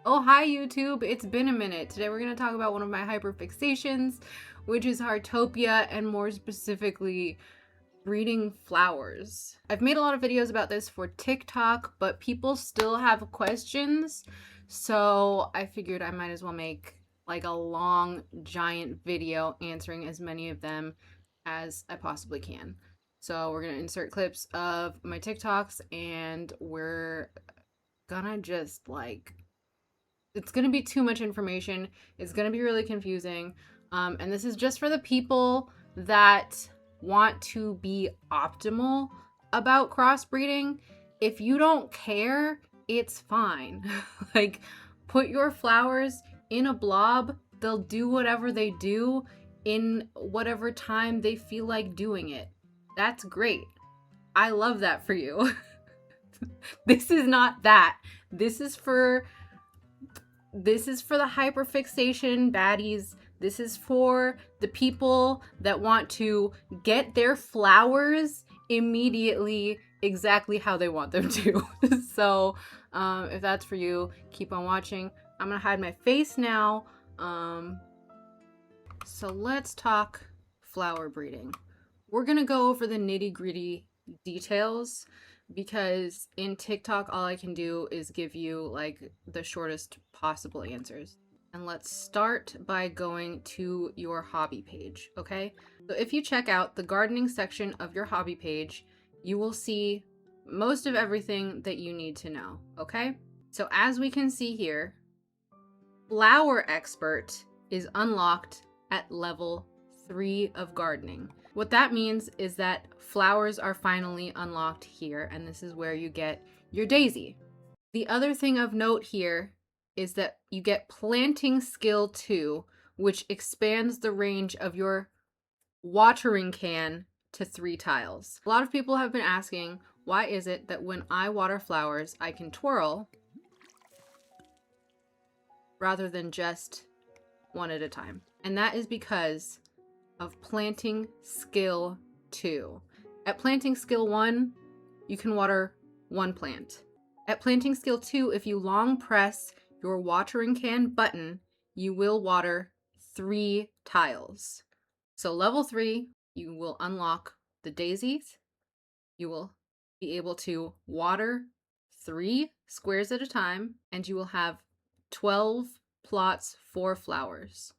Oh, hi YouTube. It's been a minute. Today we're going to talk about one of my hyperfixations, which is Heartopia, and more specifically, breeding flowers. I've made a lot of videos about this for TikTok, but people still have questions, so I figured I might as well make like a long, giant video answering as many of them as I possibly can. So we're going to insert clips of my TikToks, and we're gonna just like it's going to be too much information. It's going to be really confusing. And this is just for the people that want to be optimal about crossbreeding. If you don't care, it's fine. Like, put your flowers in a blob. They'll do whatever they do in whatever time they feel like doing it. That's great. I love that for you. This is not that. This is for the hyperfixation baddies. This is for the people that want to get their flowers immediately exactly how they want them to. So if that's for you, keep on watching. I'm gonna hide my face now. So let's talk flower breeding. We're gonna go over the nitty-gritty details because in TikTok all I can do is give you like the shortest possible answers. And let's start by going to your hobby page, okay? So if you check out the gardening section of your hobby page, you will see most of everything that you need to know, okay? So as we can see here, Flower Expert is unlocked at level 3 of gardening. What that means is that flowers are finally unlocked here, and this is where you get your daisy. The other thing of note here is that you get planting skill 2, which expands the range of your watering can to 3 tiles. A lot of people have been asking, why is it that when I water flowers, I can twirl rather than just one at a time? And that is because of planting skill 2. At planting skill 1, you can water 1 plant. At planting skill 2, if you long press your watering can button, you will water 3 tiles. So level 3, you will unlock the daisies. You will be able to water 3 squares at a time, and you will have 12 plots for flowers.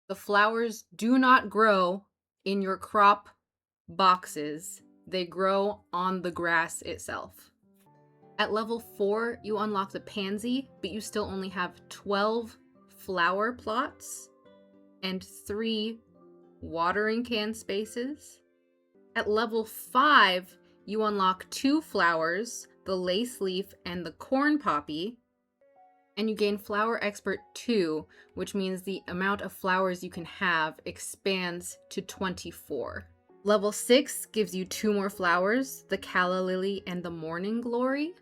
The flowers do not grow in your crop boxes. They grow on the grass itself. At level 4, you unlock the pansy, but you still only have 12 flower plots and 3 watering can spaces. At level 5, you unlock 2 flowers, the laceleaf and the corn poppy, and you gain Flower Expert 2, which means the amount of flowers you can have expands to 24. Level 6 gives you 2 more flowers, the calla lily and the morning glory.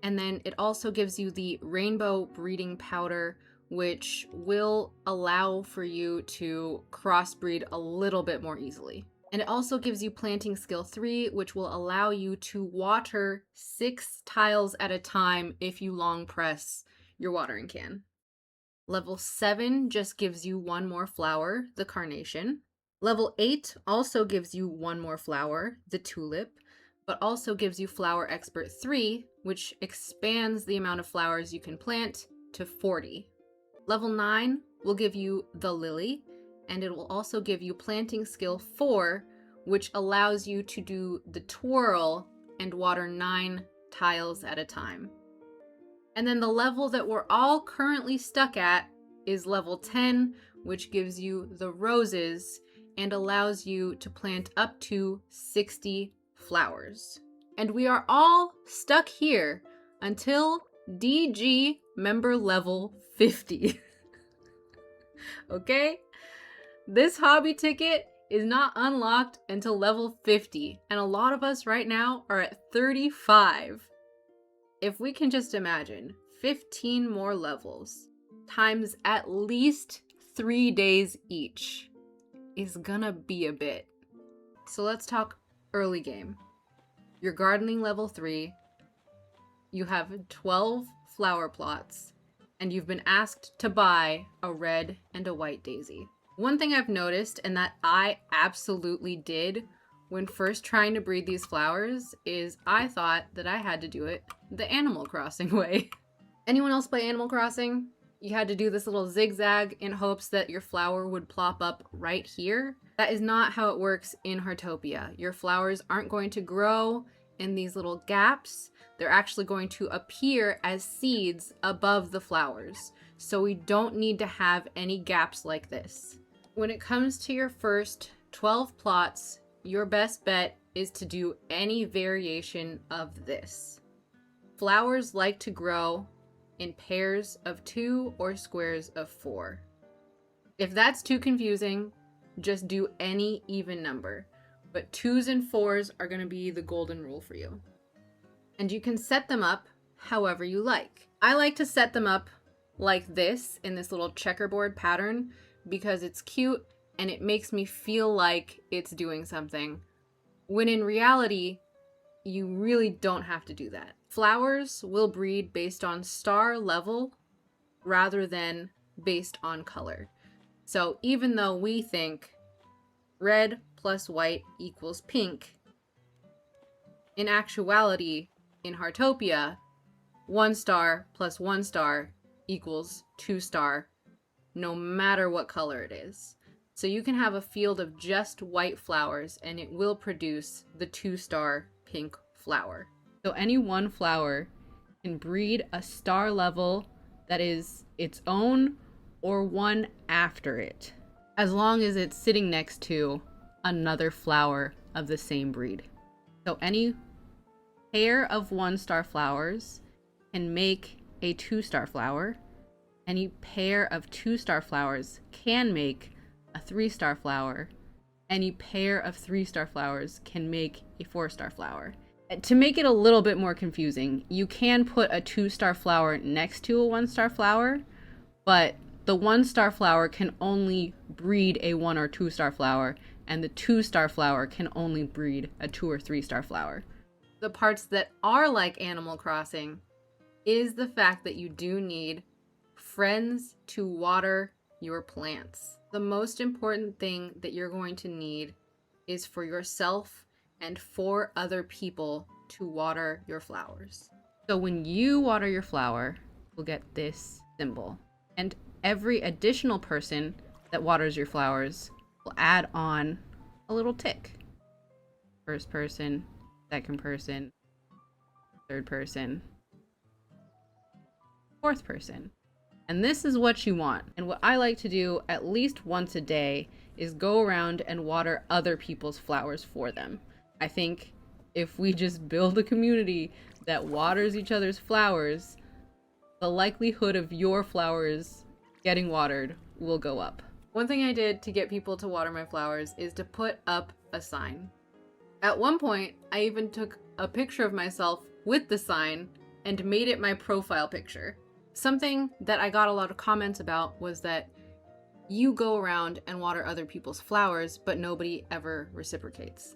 And then it also gives you the rainbow breeding powder, which will allow for you to crossbreed a little bit more easily. And it also gives you planting skill 3, which will allow you to water 6 tiles at a time if you long press your watering can. Level 7 just gives you 1 more flower, the carnation. Level 8 also gives you 1 more flower, the tulip, but also gives you Flower Expert 3, which expands the amount of flowers you can plant to 40. Level 9 will give you the lily, and it will also give you planting skill 4, which allows you to do the twirl and water 9 tiles at a time. And then the level that we're all currently stuck at is level 10, which gives you the roses and allows you to plant up to 60 flowers. And we are all stuck here until DG member level 50. Okay? This hobby ticket is not unlocked until level 50, and a lot of us right now are at 35. If we can just imagine 15 more levels times at least 3 days each is gonna be a bit. So let's talk early game. You're gardening level 3. You have 12 flower plots and you've been asked to buy a red and a white daisy. One thing I've noticed, and that I absolutely did when first trying to breed these flowers, is I thought that I had to do it the Animal Crossing way. Anyone else play Animal Crossing? You had to do this little zigzag in hopes that your flower would plop up right here. That is not how it works in Heartopia. Your flowers aren't going to grow in these little gaps. They're actually going to appear as seeds above the flowers. So we don't need to have any gaps like this. When it comes to your first 12 plots, your best bet is to do any variation of this. Flowers like to grow in pairs of 2 or squares of 4. If that's too confusing, just do any even number. But 2s and 4s are going to be the golden rule for you. And you can set them up however you like. I like to set them up like this in this little checkerboard pattern because it's cute and it makes me feel like it's doing something, when in reality, you really don't have to do that. Flowers will breed based on star level rather than based on color. So even though we think red plus white equals pink, in actuality, in Heartopia, 1 star plus 1 star equals 2 star, no matter what color it is. So you can have a field of just white flowers and it will produce the 2 star pink flower. So any one flower can breed a star level that is its own or one after it, as long as it's sitting next to another flower of the same breed. So any pair of 1 star flowers can make a 2 star flower. Any pair of 2 star flowers can make a 3 star flower. Any pair of 3 star flowers can make a 4 star flower. To make it a little bit more confusing, you can put a 2 star flower next to a 1 star flower, but the 1 star flower can only breed a 1 or 2 star flower, and the 2 star flower can only breed a 2 or 3 star flower. The parts that are like Animal Crossing is the fact that you do need friends to water your plants. The most important thing that you're going to need is for yourself and 4 other people to water your flowers. So when you water your flower, you'll get this symbol. And every additional person that waters your flowers will add on a little tick. First person, second person, third person, fourth person. And this is what you want. And what I like to do at least once a day is go around and water other people's flowers for them. I think if we just build a community that waters each other's flowers, the likelihood of your flowers getting watered will go up. One thing I did to get people to water my flowers is to put up a sign. At one point, I even took a picture of myself with the sign and made it my profile picture. Something that I got a lot of comments about was that you go around and water other people's flowers, but nobody ever reciprocates.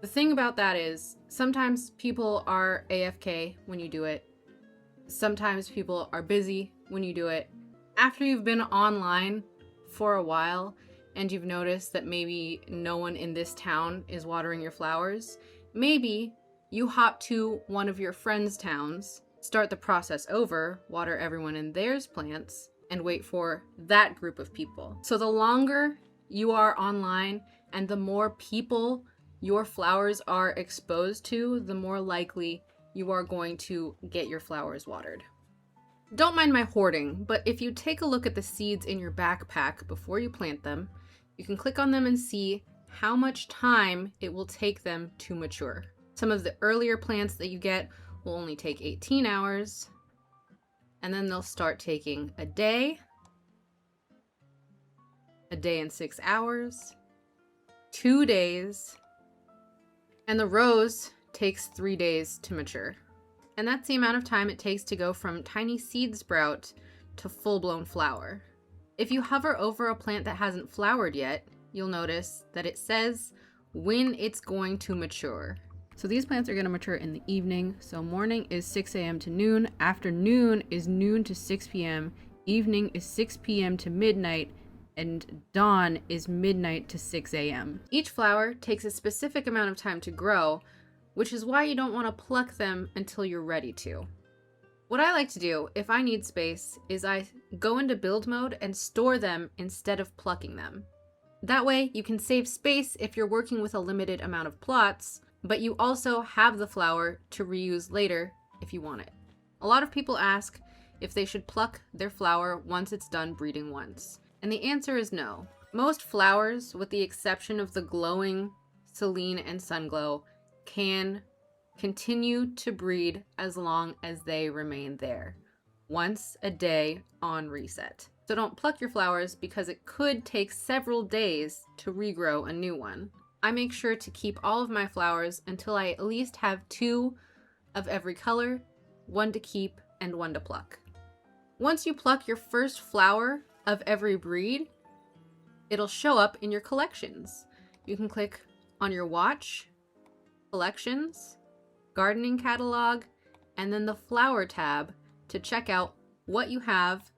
The thing about that is, sometimes people are AFK when you do it. Sometimes people are busy when you do it. After you've been online for a while and you've noticed that maybe no one in this town is watering your flowers, maybe you hop to one of your friends' towns, start the process over, water everyone in theirs plants, and wait for that group of people. So the longer you are online and the more people your flowers are exposed to, the more likely you are going to get your flowers watered. Don't mind my hoarding, but if you take a look at the seeds in your backpack before you plant them, you can click on them and see how much time it will take them to mature. Some of the earlier plants that you get will only take 18 hours, and then they'll start taking a day and 6 hours, 2 days, and the rose takes 3 days to mature. And that's the amount of time it takes to go from tiny seed sprout to full-blown flower. If you hover over a plant that hasn't flowered yet, you'll notice that it says when it's going to mature. So these plants are going to mature in the evening. So morning is 6 a.m. to noon, afternoon is noon to 6 p.m., evening is 6 p.m. to midnight, and dawn is midnight to 6 a.m. Each flower takes a specific amount of time to grow, which is why you don't want to pluck them until you're ready to. What I like to do if I need space is I go into build mode and store them instead of plucking them. That way you can save space if you're working with a limited amount of plots, but you also have the flower to reuse later if you want it. A lot of people ask if they should pluck their flower once it's done breeding once. And the answer is no. Most flowers, with the exception of the glowing Celine and Sunglow, can continue to breed as long as they remain there, once a day on reset. So don't pluck your flowers because it could take several days to regrow a new one. I make sure to keep all of my flowers until I at least have 2 of every color, 1 to keep and 1 to pluck. Once you pluck your first flower of every breed, it'll show up in your collections. You can click on your watch, collections, gardening catalog, and then the flower tab to check out what you have,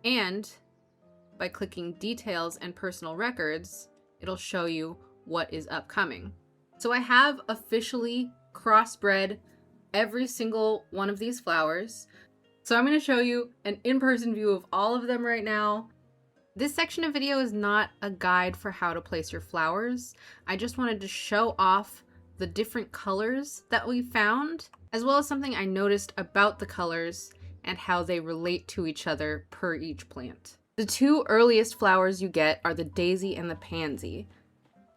and by clicking details and personal records, it'll show you what is upcoming. So I have officially crossbred every single one of these flowers. So I'm going to show you an in-person view of all of them right now. This section of video is not a guide for how to place your flowers. I just wanted to show off the different colors that we found, as well as something I noticed about the colors and how they relate to each other per each plant. The 2 earliest flowers you get are the daisy and the pansy,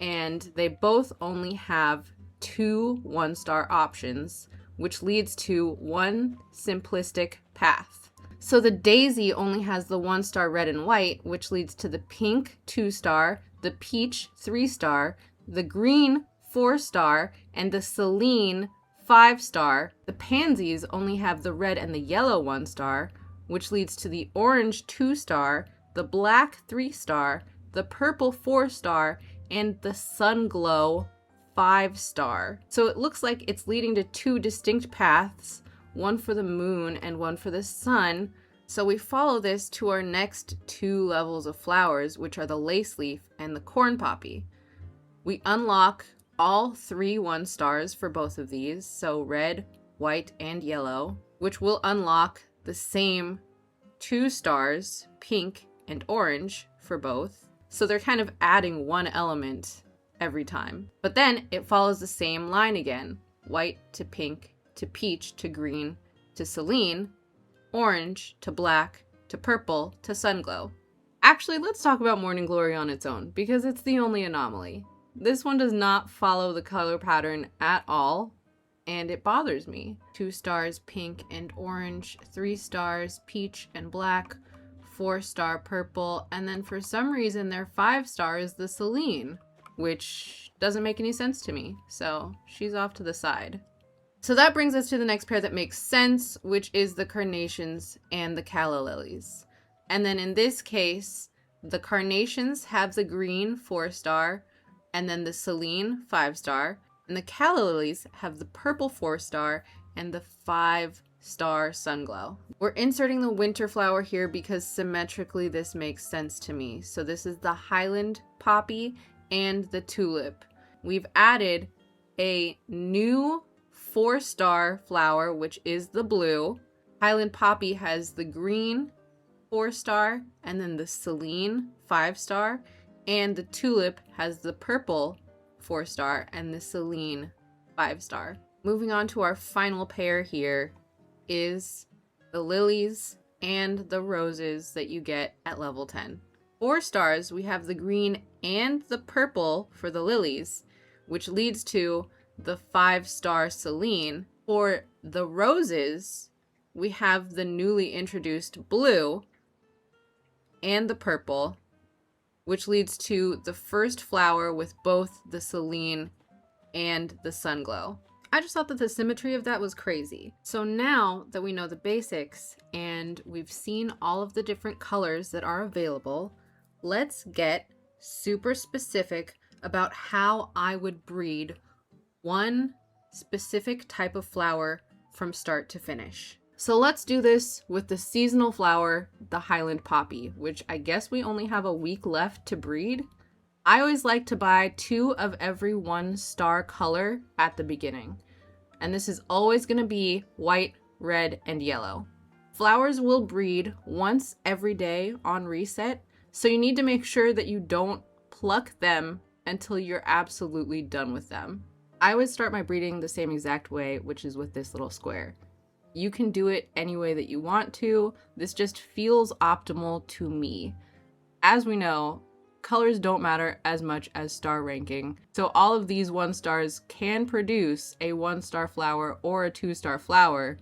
and they both only have 2 1-star options, which leads to 1 simplistic path. So the daisy only has the 1-star red and white, which leads to the pink 2-star, the peach 3-star, the green 4-star, and the Celine 5-star. The pansies only have the red and the yellow 1-star, which leads to the orange 2-star, the black 3-star, the purple 4-star, and the Sunglow 5-star. So it looks like it's leading to 2 distinct paths, one for the moon and one for the sun. So we follow this to our next 2 levels of flowers, which are the laceleaf and the corn poppy. We unlock all 3 1-stars for both of these, so red, white, and yellow, which will unlock the same 2 stars, pink and orange, for both. So they're kind of adding 1 element every time. But then it follows the same line again. White to pink to peach to green to Celine, orange to black to purple to Sunglow. Actually, let's talk about Morning Glory on its own, because it's the only anomaly. This one does not follow the color pattern at all, and it bothers me. 2 stars pink and orange, 3 stars peach and black, 4-star purple, and then for some reason their 5-star is the Celine, which doesn't make any sense to me, so she's off to the side. So that brings us to the next pair that makes sense, which is the carnations and the calla lilies. And then in this case, the carnations have the green 4-star, and then the Celine 5-star, and the calla lilies have the purple 4-star and the 5-star Sunglow. We're inserting the winter flower here because symmetrically this makes sense to me. So this is the highland poppy and the tulip. We've added a new 4-star flower, which is the blue. Highland poppy has the green 4-star, and then the Celine 5-star, and the tulip has the purple 4-star and the Celine 5-star. Moving on to our final pair here is the lilies and the roses that you get at level 10. 4 stars, we have the green and the purple for the lilies, which leads to the 5-star Celine. For the roses, we have the newly introduced blue and the purple, which leads to the first flower with both the Celine and the Sunglow. I just thought that the symmetry of that was crazy. So now that we know the basics and we've seen all of the different colors that are available, let's get super specific about how I would breed one specific type of flower from start to finish. So let's do this with the seasonal flower, the highland poppy, which I guess we only have a week left to breed. I always like to buy 2 of every 1 star color at the beginning. And this is always going to be white, red, and yellow. Flowers will breed once every day on reset, so you need to make sure that you don't pluck them until you're absolutely done with them. I always start my breeding the same exact way, which is with this little square. You can do it any way that you want to. This just feels optimal to me. As we know, colors don't matter as much as star ranking. So all of these 1 stars can produce a 1 star flower or a 2 star flower,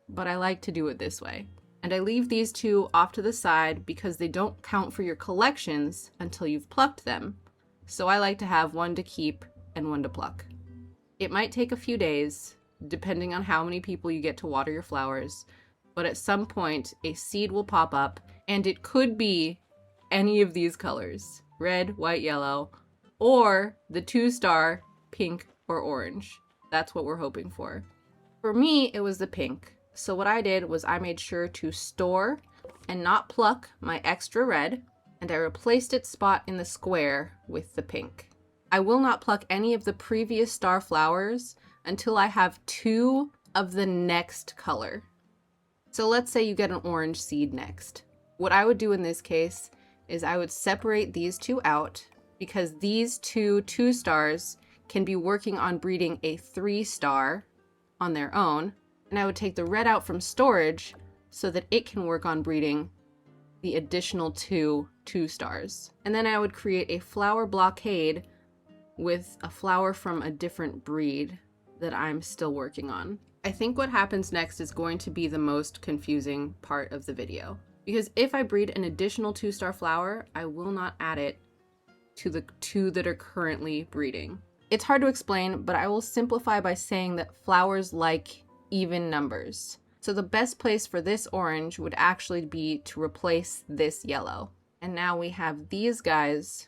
but I like to do it this way. And I leave these 2 off to the side because they don't count for your collections until you've plucked them. So I like to have 1 to keep and 1 to pluck. It might take a few days, depending on how many people you get to water your flowers, but at some point a seed will pop up, and it could be any of these colors, red, white, yellow, or the 2 star pink or orange. That's what we're hoping for. For me, it was the pink. So what I did was I made sure to store and not pluck my extra red, and I replaced its spot in the square with the pink. I will not pluck any of the previous star flowers until I have 2 of the next color. So let's say you get an orange seed next. What I would do in this case is I would separate these 2 out, because these 2 stars can be working on breeding a 3 star on their own, and I would take the red out from storage so that it can work on breeding the additional 2 stars. And then I would create a flower blockade with a flower from a different breed that I'm still working on. I think what happens next is going to be the most confusing part of the video, because if I breed an additional 2 star flower, I will not add it to the 2 that are currently breeding. It's hard to explain, but I will simplify by saying that flowers like even numbers. So the best place for this orange would actually be to replace this yellow. And now we have these guys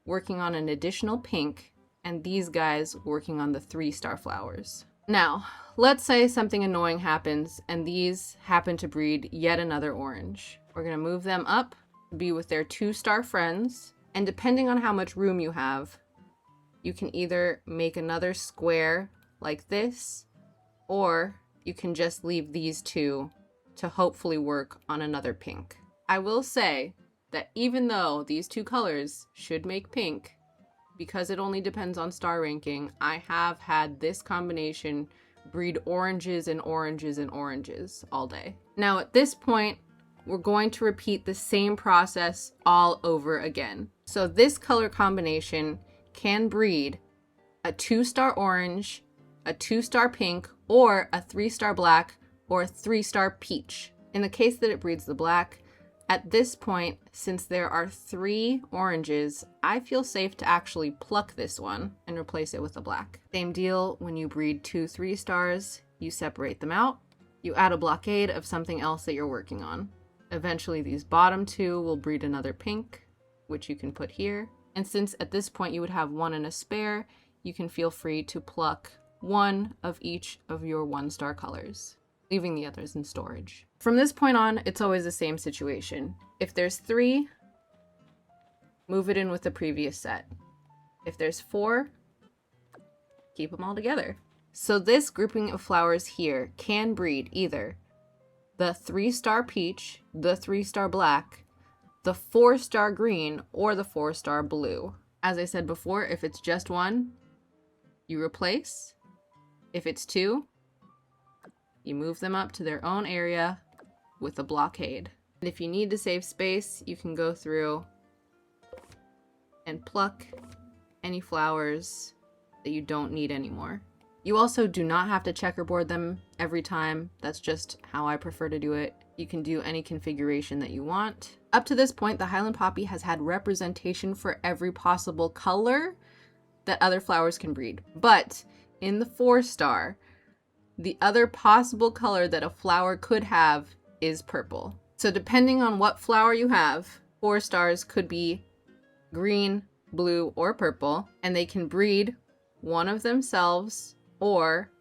working on an additional pink, and these guys working on the 3 star flowers. Now, let's say something annoying happens and these happen to breed yet another orange. We're gonna move them up to be with their 2 star friends, and depending on how much room you have, you can either make another square like this, or you can just leave these 2 to hopefully work on another pink. I will say that even though these 2 colors should make pink, because it only depends on star ranking, I have had this combination breed oranges and oranges and oranges all day. Now at this point, we're going to repeat the same process all over again. So this color combination can breed a 2 star orange, a 2 star pink, or a 3 star black, or a 3 star peach. In the case that it breeds the black, at this point, since there are 3 oranges, I feel safe to actually pluck this one and replace it with a black. Same deal when you breed 2 3 stars, you separate them out, you add a blockade of something else that you're working on. Eventually these bottom 2 will breed another pink, which you can put here. And since at this point you would have 1 and a spare, you can feel free to pluck 1 of each of your 1 star colors, leaving the others in storage. From this point on, it's always the same situation. If there's 3, move it in with the previous set. If there's 4, keep them all together. So this grouping of flowers here can breed either the 3 star peach, the 3 star black, the 4 star green, or the 4 star blue. As I said before, if it's just 1, you replace. If it's 2, you move them up to their own area with a blockade. And if you need to save space, you can go through and pluck any flowers that you don't need anymore. You also do not have to checkerboard them every time. That's just how I prefer to do it. You can do any configuration that you want. Up to this point, the Highland Poppy has had representation for every possible color that other flowers can breed. But in the 4 star, the other possible color that a flower could have is purple. So depending on what flower you have, 4 stars could be green, blue, or purple, and they can breed one of themselves or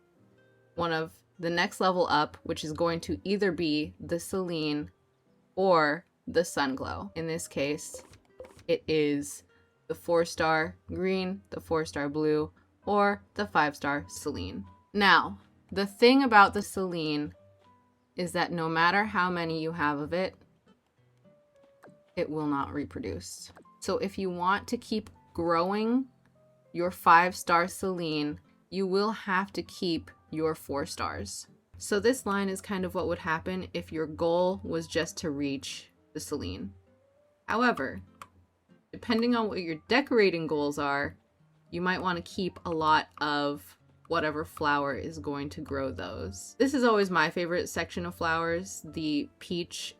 one of the next level up, which is going to either be the Celine or the Sunglow. In this case, it is the 4-star green, the 4-star blue, or the 5-star Celine. Now, the thing about the Celine is that no matter how many you have of it, it will not reproduce. So if you want to keep growing your 5-star Celine, you will have to keep your 4 stars. So this line is kind of what would happen if your goal was just to reach the Celine. However, depending on what your decorating goals are, you might want to keep a lot of whatever flower is going to grow those. This is always my favorite section of flowers, the peach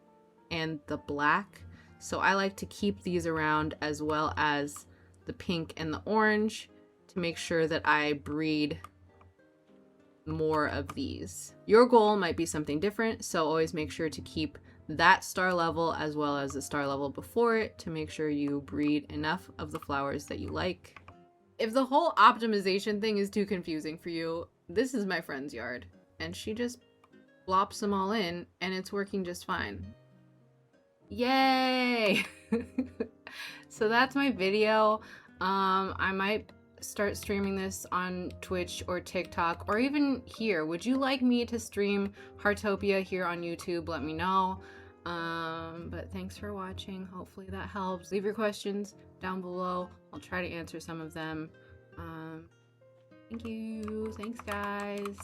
and the black. So I like to keep these around, as well as the pink and the orange, to make sure that I breed more of these. Your goal might be something different, so always make sure to keep that star level as well as the star level before it to make sure you breed enough of the flowers that you like. If the whole optimization thing is too confusing for you, this is my friend's yard, and she just plops them all in and it's working just fine. Yay! So that's my video. I might start streaming this on Twitch or TikTok, or even here. Would you like me to stream Heartopia here on YouTube? Let me know. But thanks for watching. Hopefully that helps. Leave your questions down below. I'll try to answer some of them. Thank you. Thanks, guys.